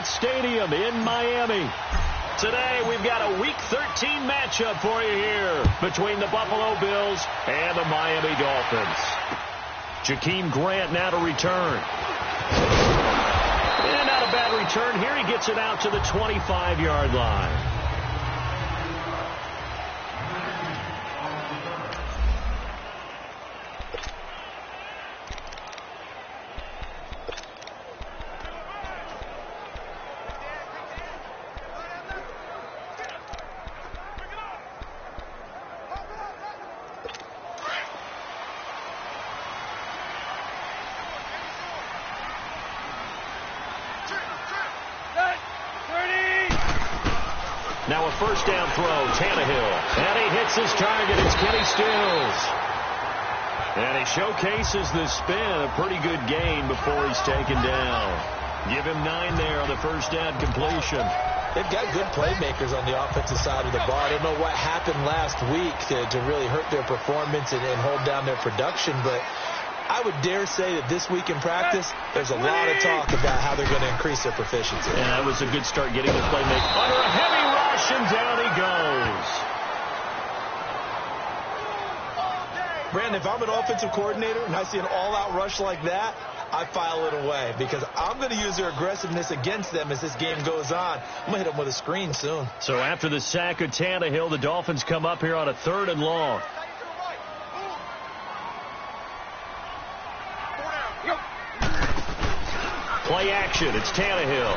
Stadium in Miami. Today, we've got a Week 13 matchup for you here between the Buffalo Bills and the Miami Dolphins. Jakeem Grant now to return. And not a bad return here. He gets it out to the 25-yard line. Now a first down throw, Tannehill. And he hits his target. It's Kenny Stills. And he showcases the spin. A pretty good gain before he's taken down. Give him 9 there on the first down completion. They've got good playmakers on the offensive side of the ball. I don't know what happened last week to really hurt their performance and hold down their production, but I would dare say that this week in practice, there's a lot of talk about how they're going to increase their proficiency. And that was a good start getting the playmaker under a heavy rush, and down he goes. Brandon, if I'm an offensive coordinator and I see an all-out rush like that, I file it away because I'm going to use their aggressiveness against them as this game goes on. I'm going to hit them with a screen soon. So after the sack of Tannehill, the Dolphins come up here on a 3rd and long. Play action. It's Tannehill.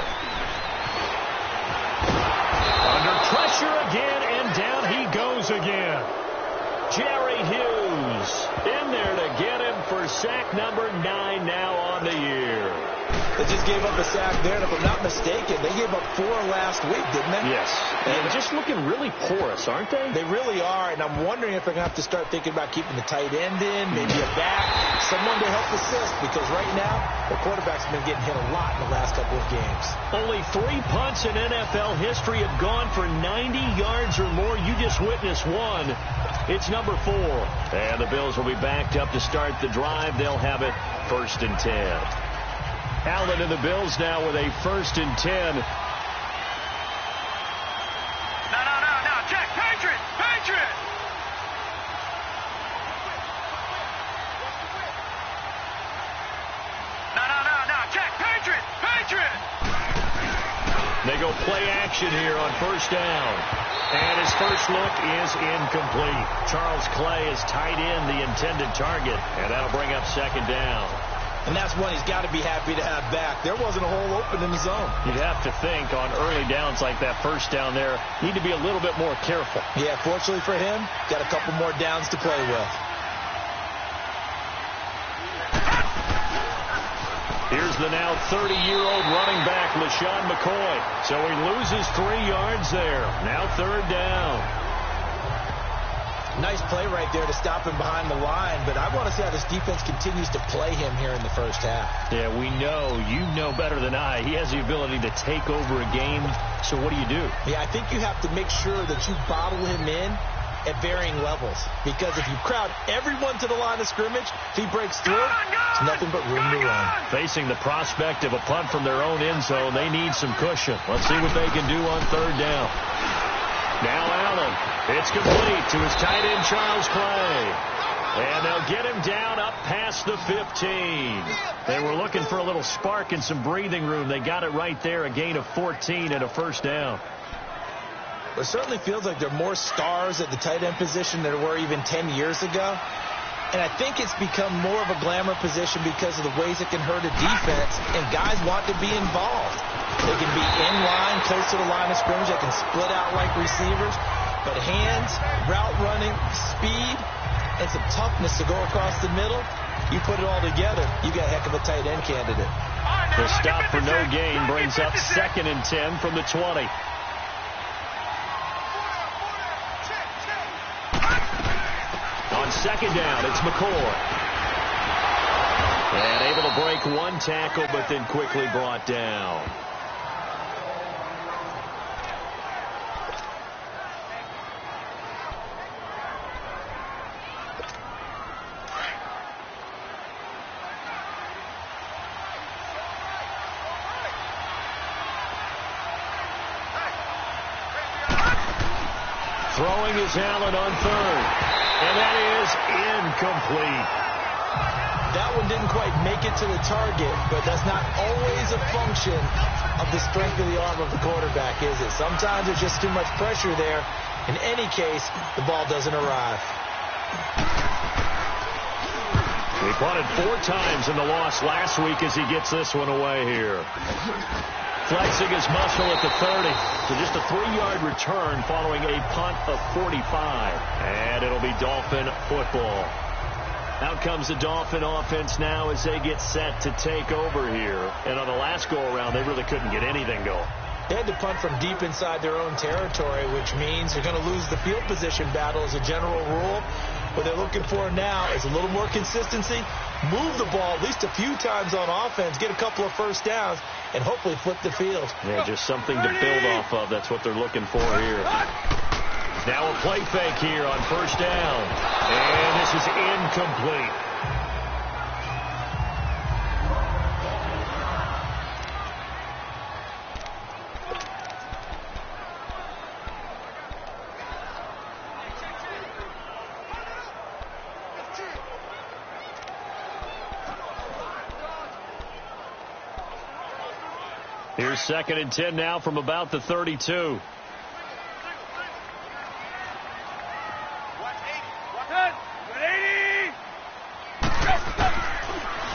Under pressure again, and down he goes again. Jerry Hughes in there to get him for sack number 9 now on the year. They just gave up a sack there, and if I'm not mistaken, they gave up 4 last week, didn't they? Yes. And just looking really porous, aren't they? They really are, and I'm wondering if they're going to have to start thinking about keeping the tight end in, maybe a back, someone to help assist, because right now, the quarterback's been getting hit a lot in the last couple of games. Only 3 punts in NFL history have gone for 90 yards or more. You just witnessed one. It's number 4. And the Bills will be backed up to start the drive. They'll have it 1st and 10. Allen and the Bills now with a 1st and 10. No. Check. Patriot. No. Check. Patriot. They go play action here on 1st down. And his first look is incomplete. Charles Clay has tied in the intended target, and that'll bring up 2nd down. And that's one he's got to be happy to have back. There wasn't a hole open in the zone. You'd have to think on early downs like that 1st down there, need to be a little bit more careful. Yeah, fortunately for him, got a couple more downs to play with. Here's the now 30-year-old running back, LaShawn McCoy. So he loses 3 yards there. Now 3rd down. Nice play right there to stop him behind the line, but I want to see how this defense continues to play him here in the first half. Yeah, we know. You know better than I. He has the ability to take over a game. So what do you do? Yeah, I think you have to make sure that you bottle him in at varying levels, because if you crowd everyone to the line of scrimmage, if he breaks through, it's nothing but room to run. Facing the prospect of a punt from their own end zone, they need some cushion. Let's see what they can do on 3rd down. Now Allen. It's complete to his tight end, Charles Clay. And they'll get him down up past the 15. They were looking for a little spark and some breathing room. They got it right there, a gain of 14 and a 1st down. It certainly feels like there are more stars at the tight end position than there were even 10 years ago. And I think it's become more of a glamour position because of the ways it can hurt a defense, and guys want to be involved. They can be in line, close to the line of scrimmage. They can split out like receivers. But hands, route running, speed, and some toughness to go across the middle, you put it all together, you got a heck of a tight end candidate. The stop for no gain brings up 2nd and 10 from the 20. On 2nd down, it's McCoy. And able to break 1 tackle, but then quickly brought down. Throwing is Allen on third. And that is incomplete. That one didn't quite make it to the target, but that's not always a function of the strength of the arm of the quarterback, is it? Sometimes there's just too much pressure there. In any case, the ball doesn't arrive. He punted 4 times in the loss last week as he gets this one away here. Flexing his muscle at the 30. So just a 3-yard return following a punt of 45. And it'll be Dolphin football. Out comes the Dolphin offense now as they get set to take over here. And on the last go-around, they really couldn't get anything going. They had to punt from deep inside their own territory, which means they're going to lose the field position battle as a general rule. What they're looking for now is a little more consistency, move the ball at least a few times on offense, get a couple of first downs, and hopefully flip the field. Yeah, just something to build off of. That's what they're looking for here. Now a play fake here on first down. And this is incomplete. Here's 2nd and 10 now from about the 32.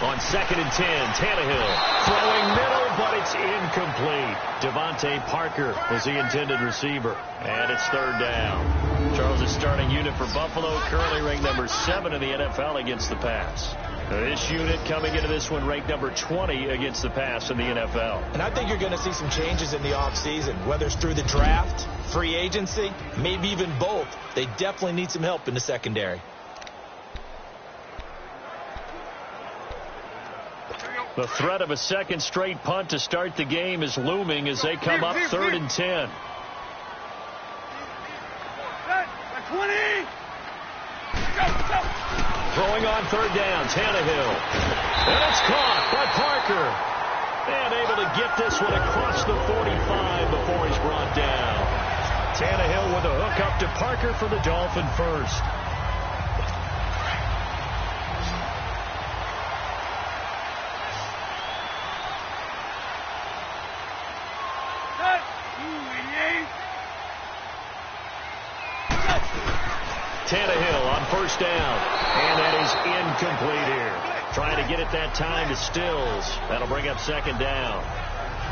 On 2nd and 10, Tannehill throwing middle, but it's incomplete. Devontae Parker is the intended receiver. And it's 3rd down. Charles' starting unit for Buffalo, currently ranked number 7 in the NFL against the pass. This unit coming into this one ranked number 20 against the pass in the NFL. And I think you're going to see some changes in the offseason, whether it's through the draft, free agency, maybe even both. They definitely need some help in the secondary. The threat of a second straight punt to start the game is looming as they come up 3rd and 10. 20. Throwing on 3rd down, Tannehill. And it's caught by Parker. And able to get this one across the 45 before he's brought down. Tannehill with a hook up to Parker for the Dolphin first. Tannehill on first down. And that is incomplete here. Trying to get it that time to Stills. That'll bring up 2nd down.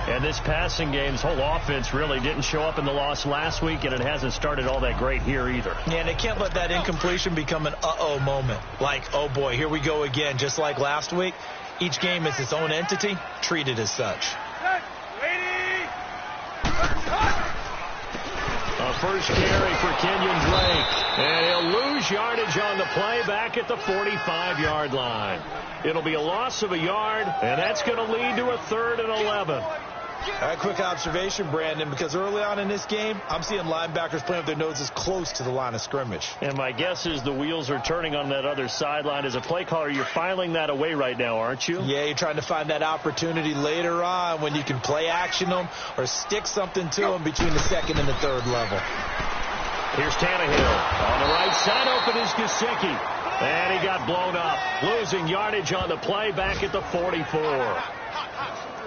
And this passing game's whole offense really didn't show up in the loss last week, and it hasn't started all that great here either. Yeah, and they can't let that incompletion become an uh-oh moment. Like, oh boy, here we go again, just like last week. Each game is its own entity, treated as such. A first carry for Kenyon Drake. And he'll lose yardage on the play back at the 45-yard line. It'll be a loss of a yard, and that's going to lead to a 3rd and 11. All right, quick observation, Brandon, because early on in this game, I'm seeing linebackers playing with their noses close to the line of scrimmage. And my guess is the wheels are turning on that other sideline. As a play caller, you're filing that away right now, aren't you? Yeah, you're trying to find that opportunity later on when you can play action them or stick something to them between the 2nd and the 3rd level. Here's Tannehill. On the right side, open is Gesicki. And he got blown up, losing yardage on the play back at the 44.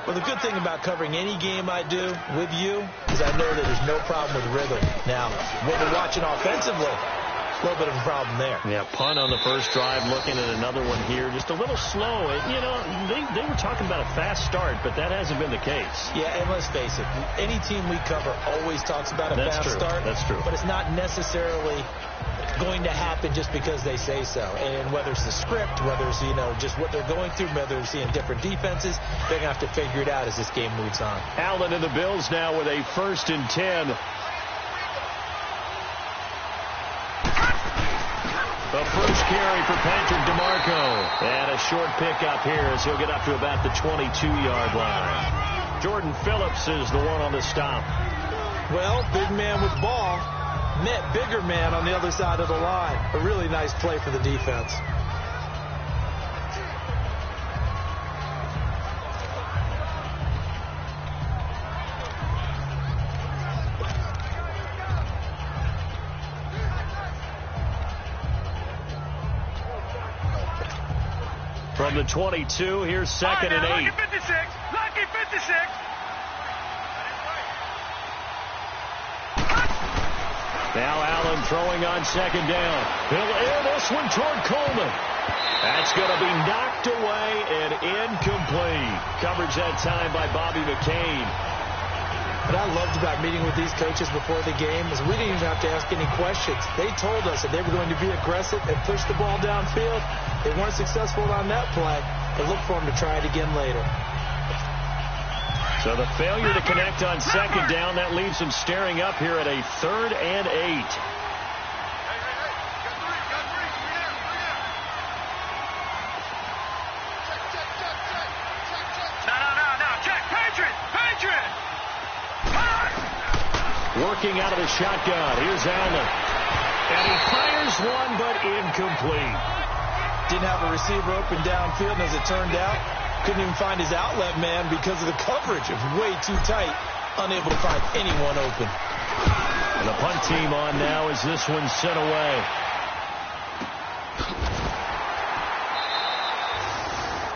Well, the good thing about covering any game I do with you is I know that there's no problem with rhythm. Now, what we're watching offensively, a little bit of a problem there. Yeah, punt on the first drive, looking at another one here. Just a little slow. You know, they were talking about a fast start, but that hasn't been the case. Yeah, and let's face it, any team we cover always talks about a fast start. That's true. But it's not necessarily going to happen just because they say so. And whether it's the script, whether it's, just what they're going through, whether they're seeing different defenses, they're going to have to figure it out as this game moves on. Allen and the Bills now with a 1st and 10. The first carry for Patrick DeMarco. And a short pickup here as he'll get up to about the 22-yard line. Jordan Phillips is the one on the stop. Well, big man with ball met bigger man on the other side of the line. A really nice play for the defense. From the 22, here's second and 8. Lucky 56. Lucky 56. Now Allen throwing on second down. He'll air this one toward Coleman. That's going to be knocked away and incomplete. Coverage that time by Bobby McCain. What I loved about meeting with these coaches before the game is we didn't even have to ask any questions. They told us that they were going to be aggressive and push the ball downfield. They weren't successful on that play. They look for them to try it again later. So the failure to connect on second down, that leaves them staring up here at a 3rd and 8. Working out of the shotgun. Here's Allen. And he fires one, but incomplete. Didn't have a receiver open downfield, and as it turned out, couldn't even find his outlet man because of the coverage. It was way too tight. Unable to find anyone open. And the punt team on now as this one's sent away.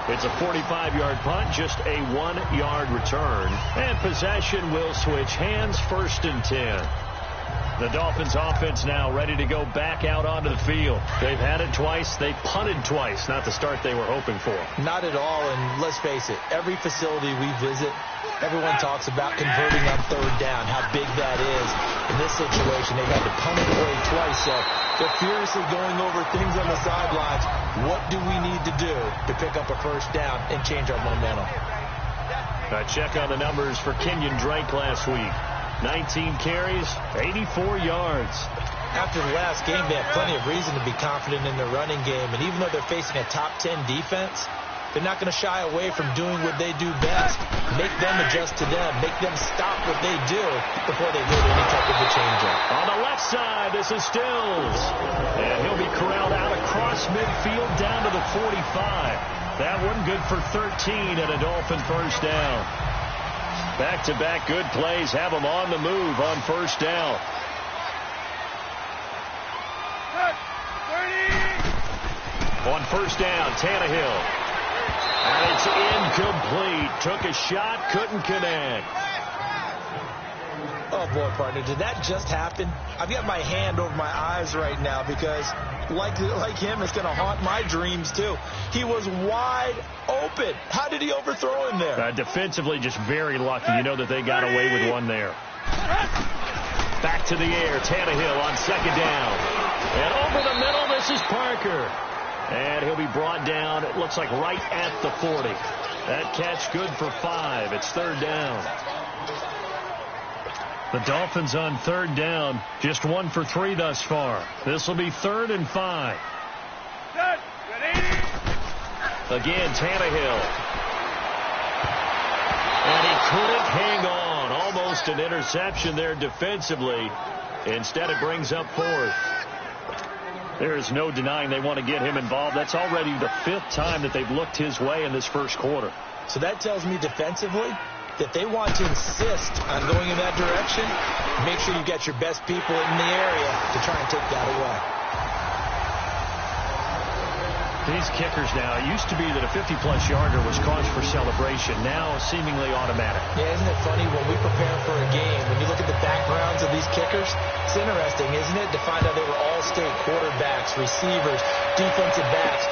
It's a 45-yard punt, just a 1-yard return. And possession will switch hands, 1st and 10. The Dolphins offense now ready to go back out onto the field. They've had it twice. They punted twice. Not the start they were hoping for. Not at all, and let's face it, every facility we visit, everyone talks about converting on 3rd down, how big that is. In this situation, they've had to punt it away twice, so they're furiously going over things on the sidelines. What do we need to do to pick up a 1st down and change our momentum? A check on the numbers for Kenyon Drake last week. 19 carries, 84 yards. After the last game, they have plenty of reason to be confident in their running game, and even though they're facing a top 10 defense, they're not going to shy away from doing what they do best. Make them adjust to them. Make them stop what they do before they hit any type of a change-up. On the left side, this is Stills. And he'll be corralled out across midfield down to the 45. That one good for 13 and a Dolphin 1st down. Back-to-back good plays have them on the move on 1st down. On 1st down, Tannehill. And it's incomplete. Took a shot, couldn't connect. Oh, boy, partner, did that just happen? I've got my hand over my eyes right now because, like him, it's going to haunt my dreams, too. He was wide open. How did he overthrow him there? Defensively, just very lucky. You know that they got away with one there. Back to the air. Tannehill on 2nd down. And over the middle, this is Parker. And he'll be brought down, it looks like right at the 40. That catch good for 5. It's 3rd down. The Dolphins on 3rd down, just 1 for 3 thus far. This will be 3rd and 5. Again, Tannehill. And he couldn't hang on. Almost an interception there defensively. Instead, it brings up 4th. There is no denying they want to get him involved. That's already the 5th time that they've looked his way in this 1st quarter. So that tells me defensively that they want to insist on going in that direction. Make sure you get your best people in the area to try and take that away. These kickers now, it used to be that a 50-plus yarder was cause for celebration. Now seemingly automatic. Yeah, isn't it funny when we prepare for a game, when you look at the backgrounds of these kickers, it's interesting, isn't it, to find out they were all-state quarterbacks, receivers, defensive backs,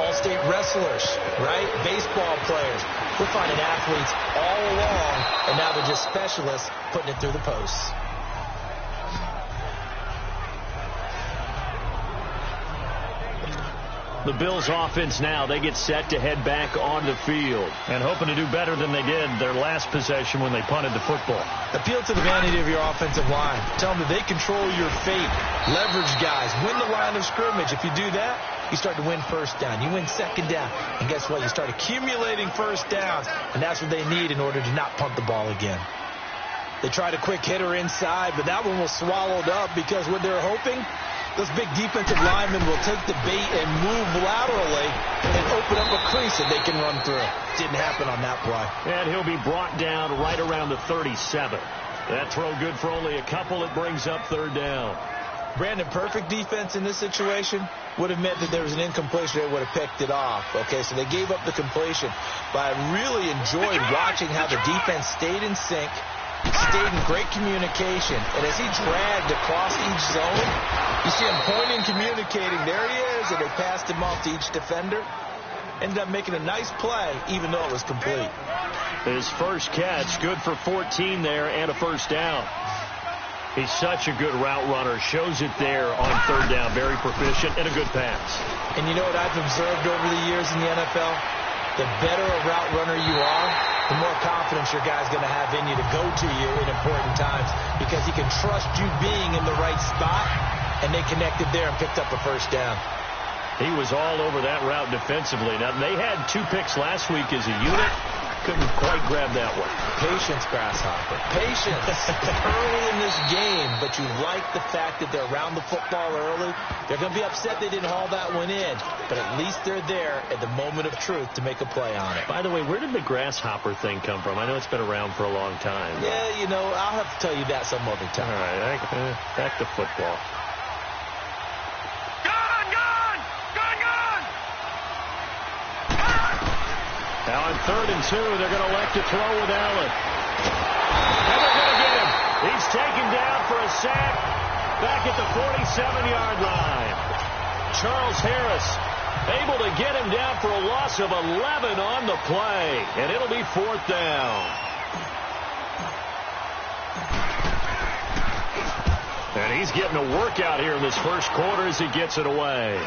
all-state wrestlers, right? Baseball players. We're finding athletes all along, and now they're just specialists putting it through the posts. The Bills offense now, they get set to head back on the field and hoping to do better than they did their last possession when they punted the football. Appeal to the vanity of your offensive line. Tell them that they control your fate. Leverage guys. Win the line of scrimmage. If you do that, you start to win 1st down. You win 2nd down. And guess what? You start accumulating 1st downs. And that's what they need in order to not punt the ball again. They tried a quick hitter inside, but that one was swallowed up because what they're hoping, those big defensive linemen will take the bait and move laterally and open up a crease that they can run through. Didn't happen on that play. And he'll be brought down right around the 37. That throw good for only a couple. It brings up 3rd down. Brandon, perfect defense in this situation would have meant that there was an incompletion. They would have picked it off. Okay, so they gave up the completion. But I really enjoyed watching how the defense stayed in sync, stayed in great communication. And as he dragged across each zone, you see him pointing, communicating. There he is, and they passed him off to each defender. Ended up making a nice play, even though it was complete. His first catch, good for 14 there and a first down. He's such a good route runner. Shows it there on third down. Very proficient and a good pass. And you know what I've observed over the years in the NFL? The better a route runner you are, the more confidence your guy's going to have in you to go to you in important times, because he can trust you being in the right spot, and they connected there and picked up a first down. He was all over that route defensively. Now, they had 2 picks last week as a unit. Couldn't quite grab that one. Patience, Grasshopper. Patience. Early in this game, but you like the fact that they're around the football early. They're going to be upset they didn't haul that one in, but at least they're there at the moment of truth to make a play on it. By the way, where did the grasshopper thing come from? I know it's been around for a long time. Yeah, you know, I'll have to tell you that some other time. All right, back to football. Now on 3rd and 2, they're going to elect to throw with Allen. And they're going to get him. He's taken down for a sack back at the 47-yard line. Charles Harris able to get him down for a loss of 11 on the play. And it'll be 4th down. And he's getting a workout here in this first quarter as he gets it away.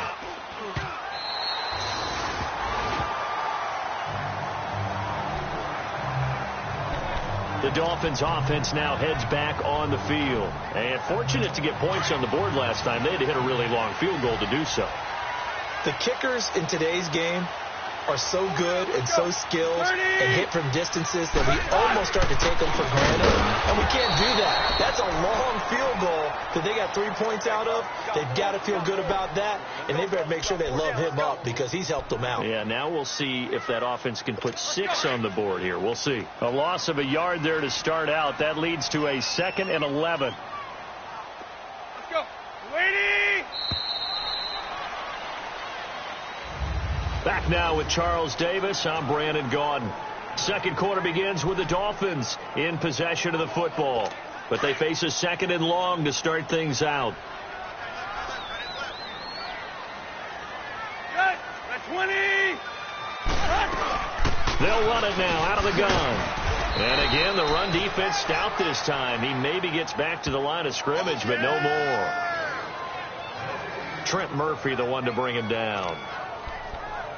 The Dolphins offense now heads back on the field. And fortunate to get points on the board last time. They had to hit a really long field goal to do so. The kickers in today's game are so good and so skilled and hit from distances that we almost start to take them for granted. And we can't do that. That's a long field goal that they got 3 points out of. They've got to feel good about that, and they better make sure they love him up because he's helped them out. Yeah, now we'll see if that offense can put 6 on the board here. We'll see. A loss of a yard there to start out. That leads to a 2nd and 11. Let's go. Lady! Back now with Charles Davis. I'm Brandon Gaudin. Second quarter begins with the Dolphins in possession of the football. But they face a 2nd and long to start things out. Good. That's 20. They'll run it now out of the gun. And again, the run defense stout this time. He maybe gets back to the line of scrimmage, but no more. Trent Murphy, the one to bring him down.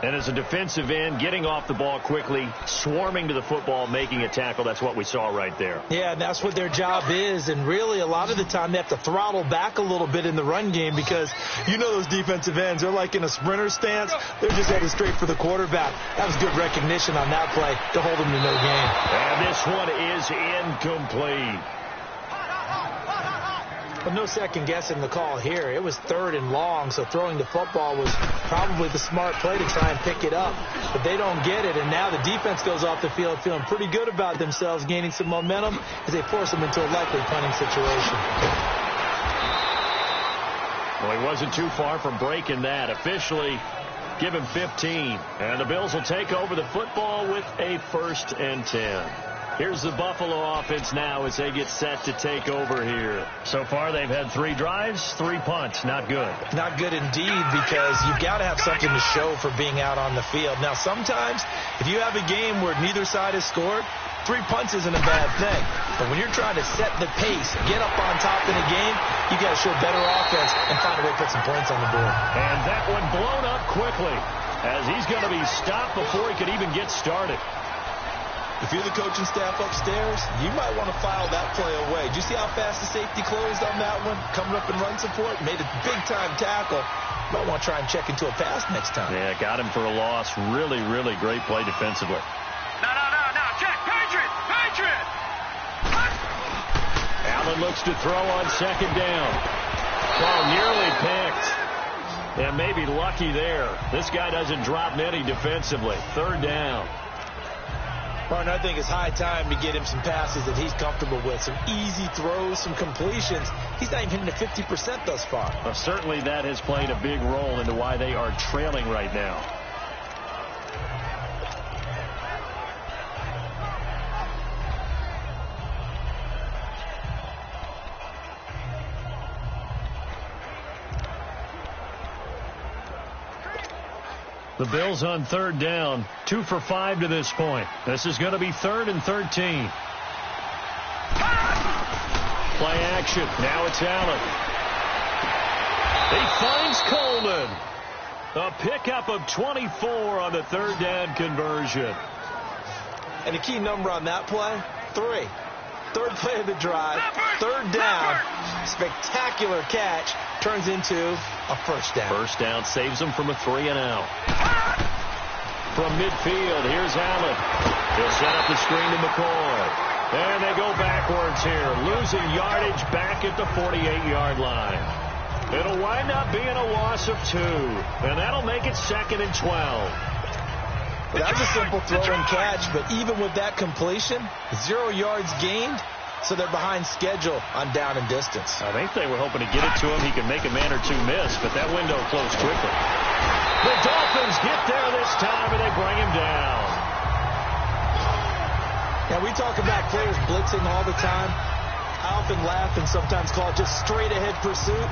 And as a defensive end, getting off the ball quickly, swarming to the football, making a tackle. That's what we saw right there. Yeah, and that's what their job is. And really, a lot of the time, they have to throttle back a little bit in the run game because you know those defensive ends, they're like in a sprinter stance. They're just headed straight for the quarterback. That was good recognition on that play to hold them to no gain. And this one is incomplete. But no second guessing the call here. It was 3rd and long, so throwing the football was probably the smart play to try and pick it up. But they don't get it, and now the defense goes off the field feeling pretty good about themselves, gaining some momentum as they force them into a likely punting situation. Well, he wasn't too far from breaking that. Officially, give him 15. And the Bills will take over the football with a 1st and 10. Here's the Buffalo offense now as they get set to take over here. So far, they've had 3 drives, 3 punts. Not good. Not good indeed, because you've got to have something to show for being out on the field. Now, sometimes, if you have a game where neither side has scored, 3 punts isn't a bad thing. But when you're trying to set the pace, get up on top in a game, you got to show better offense and find a way to put some points on the board. And that one blown up quickly as he's going to be stopped before he could even get started. If you're the coaching staff upstairs, you might want to file that play away. Do you see how fast the safety closed on that one? Coming up in run support, made a big-time tackle. Might want to try and check into a pass next time. Yeah, got him for a loss. Really, really great play defensively. No. Check. Patriot. Allen looks to throw on 2nd down. Oh, nearly picked. And maybe lucky there. This guy doesn't drop many defensively. 3rd down. Martin, I think it's high time to get him some passes that he's comfortable with, some easy throws, some completions. He's not even hitting to 50% thus far. Well, certainly that has played a big role into why they are trailing right now. The Bills on third down, 2 for 5 to this point. This is going to be 3rd and 13. Play action. Now it's Allen. He finds Coleman. A pickup of 24 on the third down conversion. And the key number on that play, 3. Third play of the drive, third down, spectacular catch, turns into a first down. First down saves them from a 3-and-out. From midfield, here's Allen. He'll set up the screen to McCoy. And they go backwards here, losing yardage back at the 48-yard line. It'll wind up being a loss of 2, and that'll make it 2nd and 12. That was a simple throw and catch, but even with that completion, 0 yards gained, so they're behind schedule on down and distance. I think they were hoping to get it to him. He could make a man or 2 miss, but that window closed quickly. The Dolphins get there this time, and they bring him down. Now, we talk about players blitzing all the time. I often laugh and sometimes call it just straight-ahead pursuit.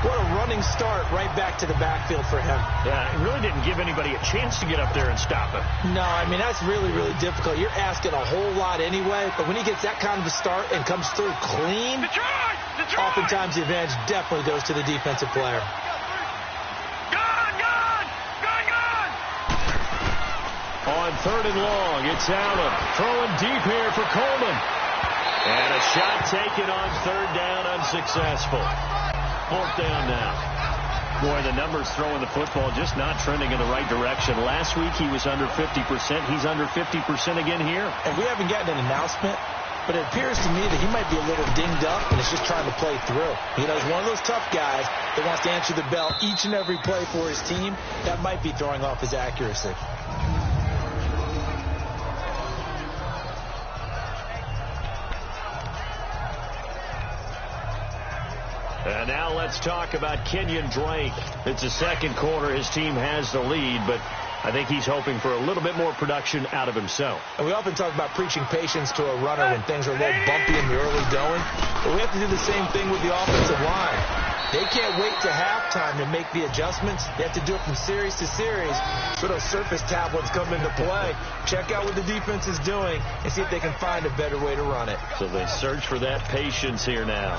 What a running start right back to the backfield for him. Yeah, it really didn't give anybody a chance to get up there and stop him. No, I mean, that's really, really difficult. You're asking a whole lot anyway, but when he gets that kind of a start and comes through clean, oftentimes the advantage definitely goes to the defensive player. On 3rd and long, it's Allen throwing deep here for Coleman. And a shot taken on 3rd down, unsuccessful. 4th down now. Boy, the numbers throwing the football just not trending in the right direction. Last week he was under 50%. He's under 50% again here. And we haven't gotten an announcement, but it appears to me that he might be a little dinged up and is just trying to play through. You know, he's one of those tough guys that wants to answer the bell each and every play for his team. That might be throwing off his accuracy. And now let's talk about Kenyon Drake. It's the second quarter. His team has the lead, but I think he's hoping for a little bit more production out of himself. And we often talk about preaching patience to a runner when things are a little bumpy in the early going. But we have to do the same thing with the offensive line. They can't wait to halftime to make the adjustments. They have to do it from series to series so those surface tablets come into play. Check out what the defense is doing and see if they can find a better way to run it. So they search for that patience here now.